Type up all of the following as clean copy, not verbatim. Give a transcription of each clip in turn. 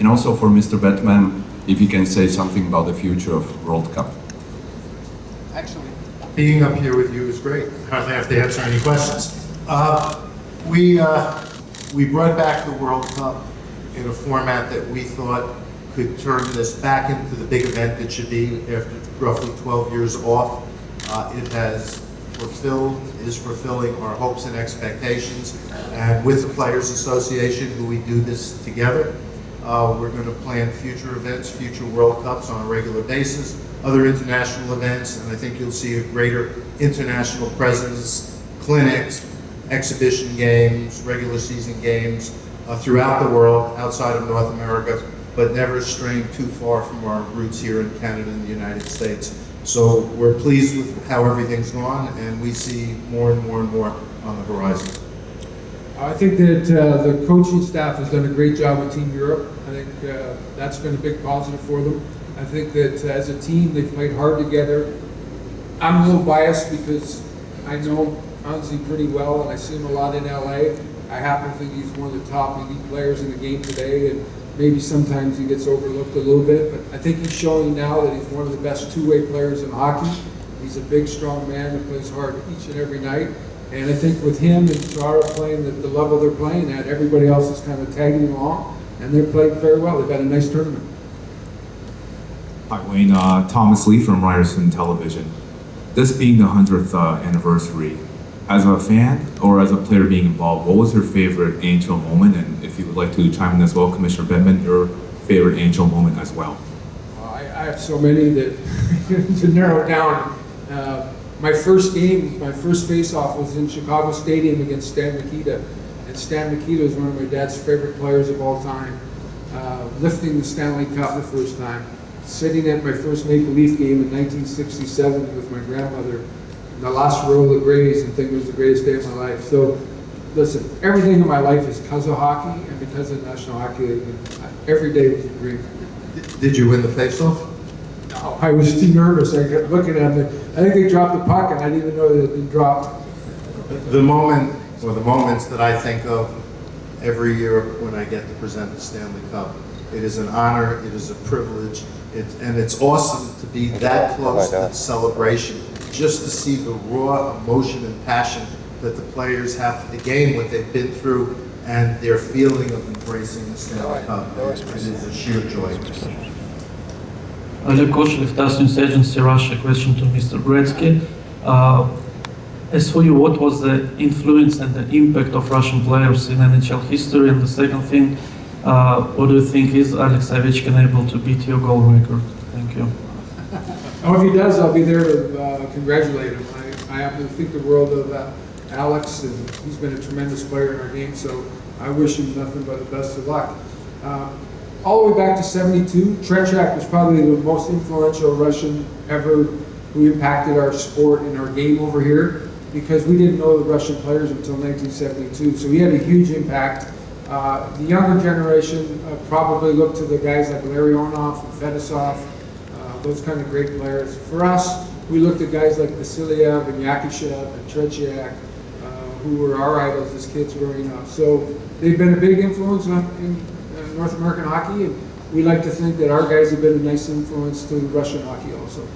And also for Mr. Bettman, if he can say something about the future of World Cup. Actually, being up here with you is great. Hardly have to answer any questions. We brought back the World Cup in a format that we thought could turn this back into the big event it should be after roughly 12 years off. It is fulfilling our hopes and expectations. And with the Players Association, who we do this together, we're going to plan future events, future World Cups on a regular basis, other international events, and I think you'll see a greater international presence, clinics, exhibition games, regular season games throughout the world, outside of North America, but never straying too far from our roots here in Canada and the United States. So we're pleased with how everything's gone, and we see more and more and more on the horizon. I think that the coaching staff has done a great job with Team Europe. I think that's been a big positive for them. I think that as a team, they've played hard together. I'm a little biased because I know Anzi pretty well, and I see him a lot in LA. I happen to think he's one of the top elite players in the game today, and maybe sometimes he gets overlooked a little bit, but I think he's showing now that he's one of the best two-way players in hockey. He's a big, strong man who plays hard each and every night. And I think with him and Chara playing at the level they're playing at, everybody else is kind of tagging along, and they're playing very well. They've had a nice tournament. Hi, Wayne. Thomas Lee from Ryerson Television. This being the 100th anniversary, as a fan or as a player being involved, what was your favorite Angel moment? And if you would like to chime in as well, Commissioner Bettman, your favorite Angel moment as well. I have so many that to narrow it down. My first game, my first face-off was in Chicago Stadium against Stan Mikita. And Stan Mikita is one of my dad's favorite players of all time. Lifting the Stanley Cup the first time. Sitting at my first Maple Leaf game in 1967 with my grandmother in the last row of the Grays, and think it was the greatest day of my life. So, listen, everything in my life is because of hockey and because of the National Hockey League. Every day was a dream. Did you win the face-off? No, I was too nervous. I kept looking at them. I think they dropped the puck, and I didn't even know it had been dropped. The moment, or the moments that I think of every year when I get to present the Stanley Cup, it is an honor, it is a privilege, and it's awesome to be that close to the celebration, just to see the raw emotion and passion that the players have for the game, what they've been through, and their feeling of embracing the Stanley Cup. It is a sheer joy. Oleg Koshev, TASS News Agency, Russia. Question to Mr. Gretzky. As for you, what was the influence and the impact of Russian players in NHL history? And the second thing, what do you think, is Alex Ovechkin able to beat your goal record? Thank you. Oh, if he does, I'll be there to congratulate him. I happen to think the world of Alex, and he's been a tremendous player in our game, so I wish him nothing but the best of luck. All the way back to '72, Tretiak was probably the most influential Russian ever who impacted our sport and our game over here, because we didn't know the Russian players until 1972, so he had a huge impact. The younger generation probably looked to the guys like Larionov and Fedosov, those kind of great players. For us, we looked at guys like Vasilyev and Yakishev and Tretiak, who were our idols as kids growing up. So they've been a big influence in North American hockey, and we like to think that our guys have been a nice influence to Russian hockey also.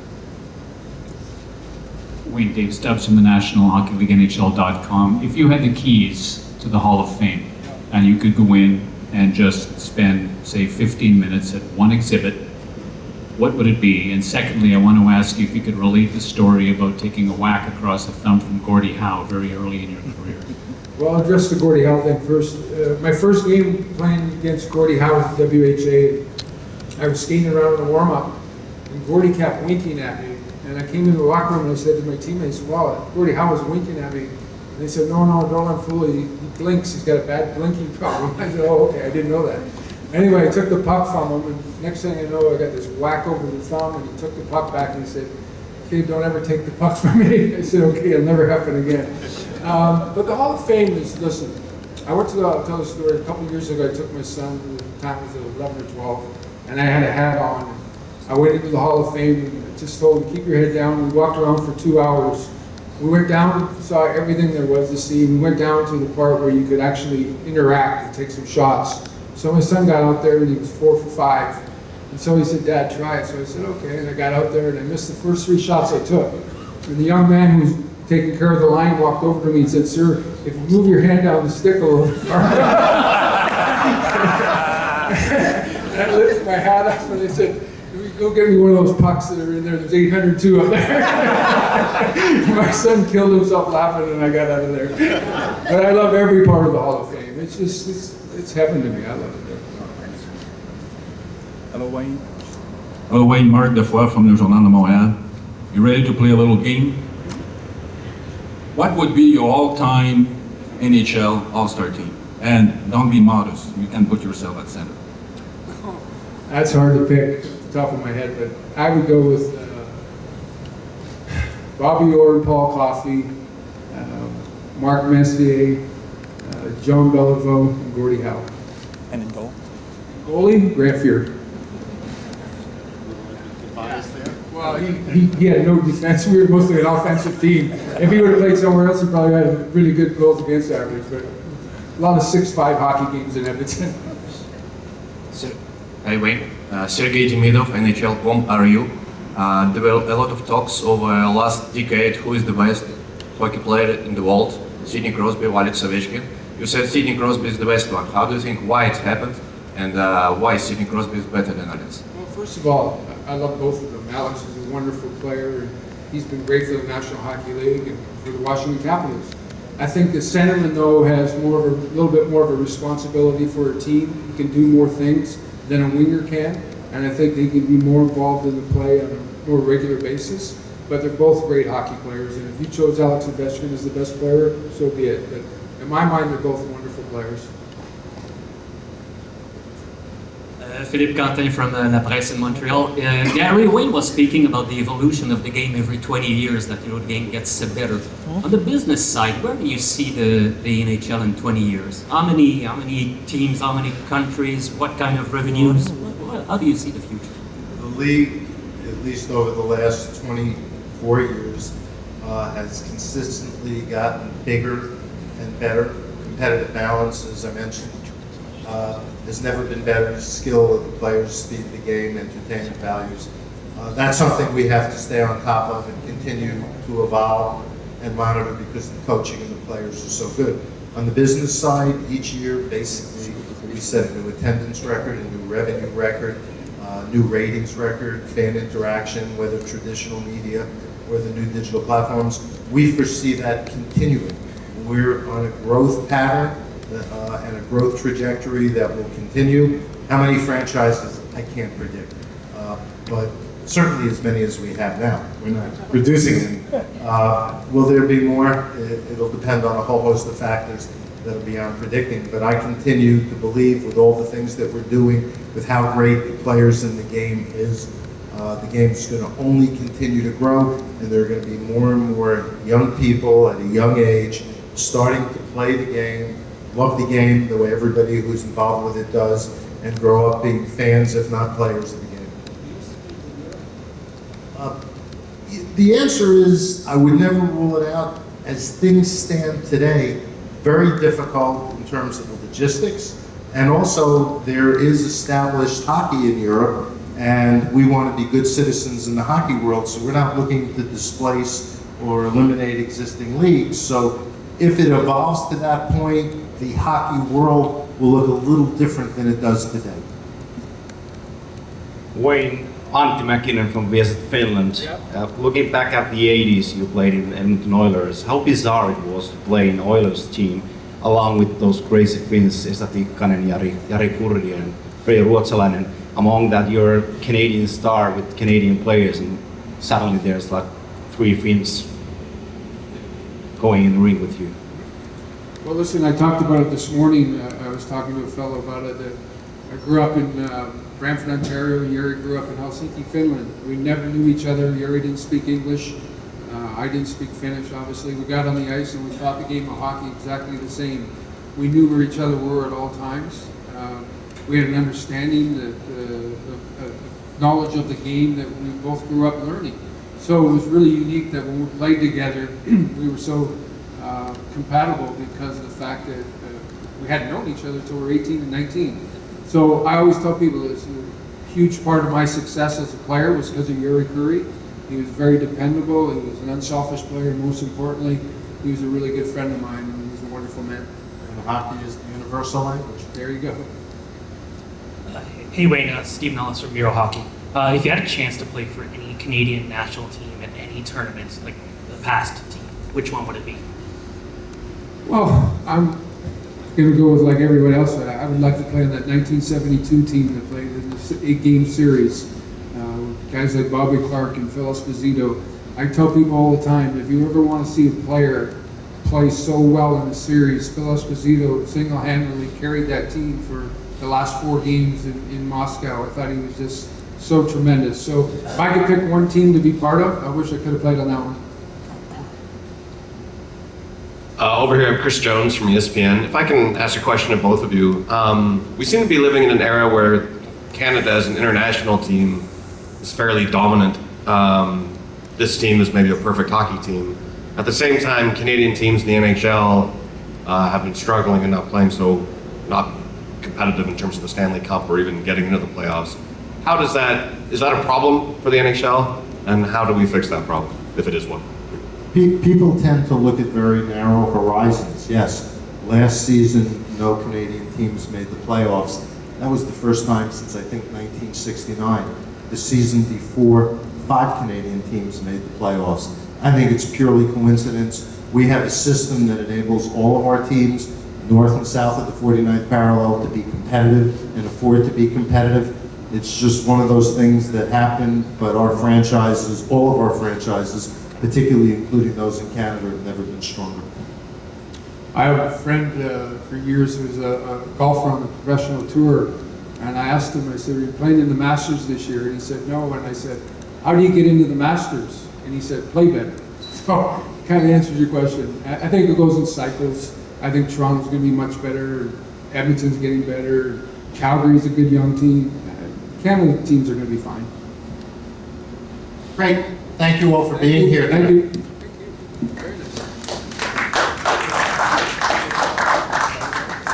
Wayne, Dave Stubbs from the National Hockey League, NHL.com. If you had the keys to the Hall of Fame, and you could go in and just spend, say, 15 minutes at one exhibit, what would it be? And secondly, I want to ask you if you could relate the story about taking a whack across the thumb from Gordie Howe very early in your career. Well, I'll address the Gordie Howe thing first. My first game playing against Gordie Howe at the WHA, I was skating around in the warm-up, and Gordie kept winking at me. And I came in the locker room and I said to my teammates, wow, Gordie Howe was winking at me. And they said, no, don't unfool it. He blinks, he's got a bad blinking problem. I said, oh, okay, I didn't know that. Anyway, I took the puck from him, and next thing I know, I got this whack over the thumb, and he took the puck back and he said, kid, don't ever take the puck from me. I said, okay, it'll never happen again. But the Hall of Fame is, listen, I'll tell the story. A couple years ago, I took my son, who at the time was 11 or 12, and I had a hat on. I went into the Hall of Fame and just told him, keep your head down. We walked around for 2 hours. We went down, saw everything there was to see. We went down to the part where you could actually interact and take some shots. So my son got out there and he was 4 for 5. And so he said, Dad, try it. So I said, okay. And I got out there and I missed the first 3 shots I took. And the young man who's taking care of the line walked over to me and said, sir, if you move your hand down the stick a little farther. And I lifted my hat up and I said, go get me one of those pucks that are in there. There's 802 up there. My son killed himself laughing and I got out of there. But I love every part of the Hall of Fame. It's just, it's heaven to me. I love it. Hello, Wayne. Hello, Wayne. Marc Defoe from the Journal de Montréal. You ready to play a little game? What would be your all-time NHL All-Star team? And don't be modest. You can put yourself at center. That's hard to pick off the top of my head, but I would go with Bobby Orr and Paul Coffey, Mark Messier, John Beliveau, and Gordie Howe. And in goal? Goalie, Grant Fuhr. Well, he had no defense. We were mostly an offensive team. If he would have played somewhere else, he probably had a really good goals against average. But a lot of 6-5 hockey games in Edmonton. Hi Wayne, Sergei Demidov, NHL.com, are you? There were a lot of talks over the last decade who is the best hockey player in the world, Sidney Crosby or Alex Ovechkin. You said Sidney Crosby is the best one. How do you think why it happened and why Sidney Crosby is better than Alex? Well, first of all, I love both of them. Alex is a wonderful player, and he's been great for the National Hockey League and for the Washington Capitals. I think the centerman, though, has a little bit more of a responsibility for a team. He can do more things than a winger can, and I think they can be more involved in the play on a more regular basis. But they're both great hockey players, and if you chose Alex Ovechkin as the best player, so be it. But in my mind, they're both wonderful players. Philippe Quentin from La Presse in Montreal. Gary, Wayne was speaking about the evolution of the game every 20 years, that the game gets better. On the business side, where do you see the NHL in 20 years? How many teams, how many countries, what kind of revenues? How do you see the future? The league, at least over the last 24 years, has consistently gotten bigger and better. Competitive balance, as I mentioned, has never been better. Skill of the players, speed of the game, entertainment values. That's something we have to stay on top of and continue to evolve and monitor because the coaching and the players are so good. On the business side, each year, basically, we set a new attendance record, a new revenue record, new ratings record, fan interaction, whether traditional media or the new digital platforms. We foresee that continuing. We're on a growth pattern and a growth trajectory that will continue. How many franchises, I can't predict, but certainly as many as we have now. We're not reducing them. Will there be more? It'll depend on a whole host of factors that'll be beyond predicting, but I continue to believe with all the things that we're doing, with how great the players in the game is, the game is going to only continue to grow, and there are going to be more and more young people at a young age starting to play the game, love the game the way everybody who's involved with it does, and grow up being fans, if not players, of the game. The answer is, I would never rule it out. As things stand today, very difficult in terms of the logistics, and also there is established hockey in Europe, and we want to be good citizens in the hockey world, so we're not looking to displace or eliminate existing leagues. So if it evolves to that point, the hockey world will look a little different than it does today. Wayne, Antti Mäkinen from Visit Finland. Looking back at the 80s, you played in Edmonton Oilers. How bizarre it was to play in Oilers team along with those crazy Finns, Esa Tikkanen, Jari Kurri and Ray Ruotsalainen. Among that, you're a Canadian star with Canadian players, and suddenly there's like 3 Finns going in the ring with you. Well, listen, I talked about it this morning. I was talking to a fellow about it. I grew up in Brantford, Ontario. Jari grew up in Helsinki, Finland. We never knew each other. Jari didn't speak English. I didn't speak Finnish, obviously. We got on the ice and we thought the game of hockey exactly the same. We knew where each other were at all times. We had an understanding, knowledge of the game that we both grew up learning. So it was really unique that when we played together, we were so compatible because of the fact that we hadn't known each other until we were 18 and 19. So I always tell people this, a huge part of my success as a player was because of Yuri Curry. He was very dependable, he was an unselfish player, and most importantly, he was a really good friend of mine, and he was a wonderful man. And hockey is the universal language. There you go. Hey Wayne, Steve Nellis from Euro Hockey. If you had a chance to play for any Canadian national team at any tournaments, like the past team, which one would it be? Well, I'm going to go with like everyone else. I would like to play on that 1972 team that played in the 8-game series. Guys like Bobby Clark and Phil Esposito. I tell people all the time, if you ever want to see a player play so well in a series, Phil Esposito single-handedly carried that team for the last 4 games in Moscow. I thought he was just so tremendous. So if I could pick one team to be part of, I wish I could have played on that one. Over here, I'm Chris Jones from ESPN. If I can ask a question of both of you. We seem to be living in an era where Canada as an international team is fairly dominant. This team is maybe a perfect hockey team. At the same time, Canadian teams in the NHL have been struggling and not playing so not competitive in terms of the Stanley Cup or even getting into the playoffs. How does that, is that a problem for the NHL? And how do we fix that problem, if it is one? People tend to look at very narrow horizons. Yes, last season, no Canadian teams made the playoffs. That was the first time since, I think, 1969. The season before, 5 Canadian teams made the playoffs. I think it's purely coincidence. We have a system that enables all of our teams, north and south of the 49th parallel, to be competitive and afford to be competitive. It's just one of those things that happen, but our franchises, all of our franchises, particularly including those in Canada, have never been stronger. I have a friend for years who was a golfer on the professional tour, and I asked him, I said, are you playing in the Masters this year? And he said, no. And I said, how do you get into the Masters? And he said, play better. So, kind of answers your question. I think it goes in cycles. I think Toronto's going to be much better. Edmonton's getting better. Calgary's a good young team. Canada teams are going to be fine. Great. Thank you all for being here. Thank you.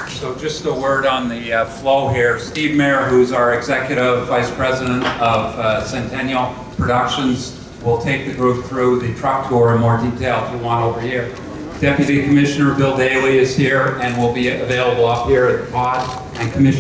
So just a word on the flow here. Steve Mayer, who's our Executive Vice President of Centennial Productions, will take the group through the truck tour in more detail if you want over here. Deputy Commissioner Bill Daly is here and will be available up here at the pod, and Commissioner